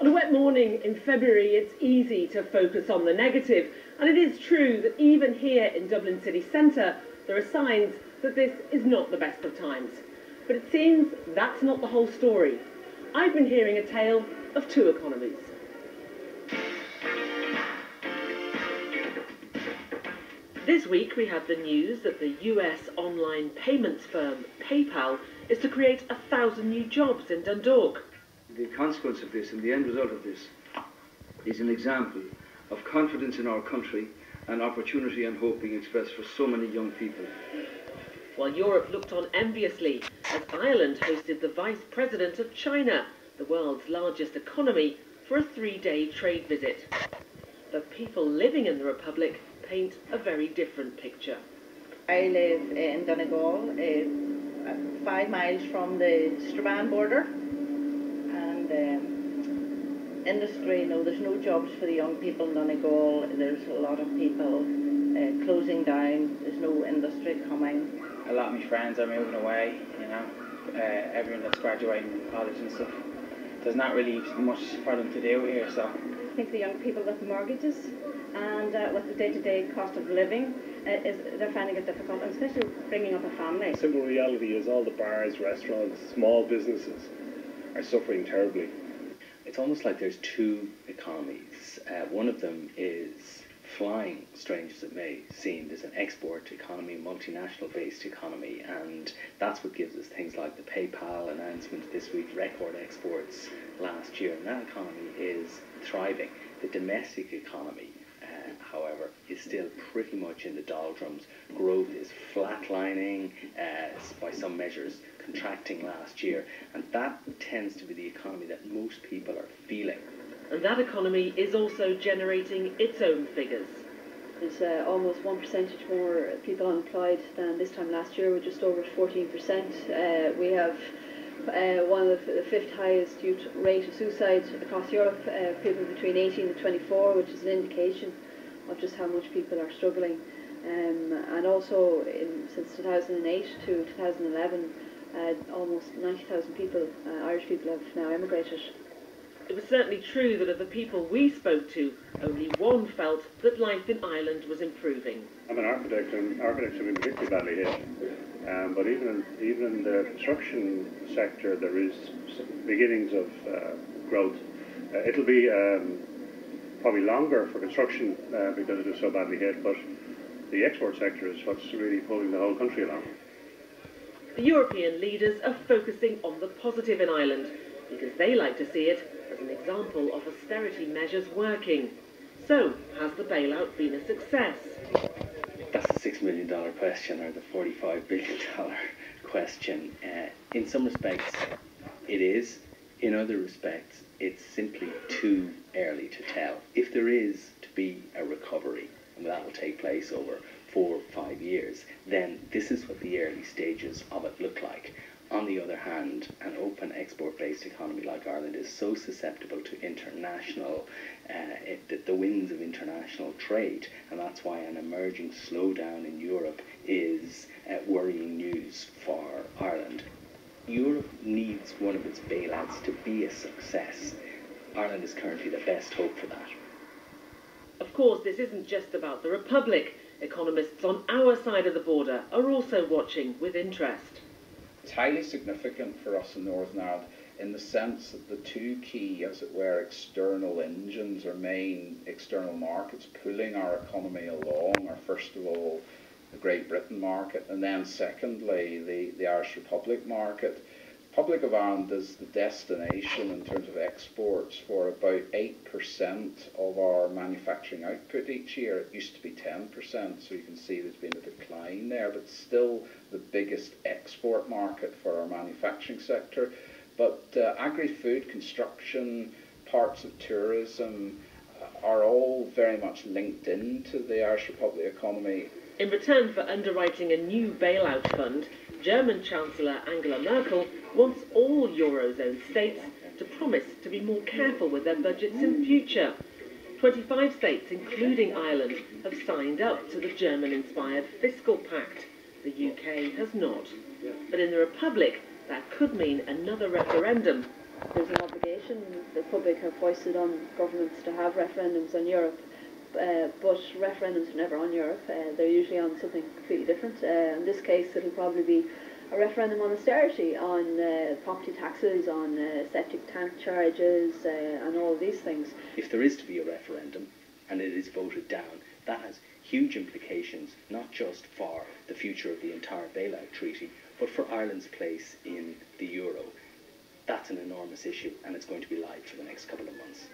On a wet morning in February, it's easy to focus on the negative, and it is true that even here in Dublin city centre, there are signs that this is not the best of times. But it seems that's not the whole story. I've been hearing a tale of two economies. This week we had the news that the US online payments firm PayPal is to create 1,000 new jobs in Dundalk. The consequence of this and the end result of this is an example of confidence in our country and opportunity and hope being expressed for so many young people. While Europe looked on enviously as Ireland hosted the Vice President of China, the world's largest economy, for a 3-day trade visit. The people living in the Republic paint a very different picture. I live in Donegal, 5 miles from the Strabane border. Industry, no, there's no jobs for the young people in Donegal. There's a lot of people closing down. There's no industry coming. A lot of my friends are moving away, you know. Everyone that's graduating from college and stuff. There's not really much for them to do here, so. I think the young people with mortgages and with the day-to-day cost of living, they're finding it difficult, and especially bringing up a family. The simple reality is all the bars, restaurants, small businesses are suffering terribly. It's almost like there's two economies. One of them is flying, strange as it may seem, as an export economy, multinational-based economy, and that's what gives us things like the PayPal announcement this week, record exports last year, and that economy is thriving. The domestic economy, however, is still pretty much in the doldrums. Growth is flatlining, by some measures contracting last year, and that tends to be the economy that most people are feeling. And that economy is also generating its own figures. There's almost 1% more people unemployed than this time last year. We're just over 14%. We have one of the 5th highest youth rate of suicide across Europe, people between 18 and 24, which is an indication of just how much people are struggling. And also, since 2008 to 2011, almost 90,000 people, Irish people, have now emigrated. It was certainly true that of the people we spoke to, only one felt that life in Ireland was improving. I'm an architect, and architects have been particularly badly hit. But even in the construction sector, there is beginnings of growth. It'll be probably longer for construction because it is so badly hit, but the export sector is what's really pulling the whole country along. The European leaders are focusing on the positive in Ireland because they like to see it as an example of austerity measures working. So, has the bailout been a success? That's the $6 million question, or the $45 billion question. In some respects, it is. In other respects, it's simply too early to tell. If there is to be a recovery, and that will take place over 4 or 5 years, then this is what the early stages of it look like. On the other hand, an open export-based economy like Ireland is so susceptible to international, the winds of international trade, and that's why an emerging slowdown in Europe is worrying news for Ireland. Europe needs one of its bailouts to be a success. Ireland is currently the best hope for that. Of course, this isn't just about the Republic. Economists on our side of the border are also watching with interest. It's highly significant for us in Northern Ireland in the sense that the two key, as it were, external engines or main external markets pulling our economy along are, first of all, the Great Britain market, and then secondly, the Irish Republic market. The Republic of Ireland is the destination in terms of exports for about 8% of our manufacturing output each year. It used to be 10%, so you can see there's been a decline there, but still the biggest export market for our manufacturing sector. But agri-food, construction, parts of tourism are all very much linked into the Irish Republic economy. In return for underwriting a new bailout fund, German Chancellor Angela Merkel wants all Eurozone states to promise to be more careful with their budgets in future. 25 states, including Ireland, have signed up to the German-inspired fiscal pact. The UK has not. But in the Republic, that could mean another referendum. There's an obligation the public have foisted on governments to have referendums on Europe, but referendums are never on Europe. They're usually on something completely different. In this case, it'll probably be a referendum on austerity, on property taxes, on septic tank charges, and all of these things. If there is to be a referendum and it is voted down, that has huge implications, not just for the future of the entire bailout treaty, but for Ireland's place in the euro. That's an enormous issue, and it's going to be live for the next couple of months.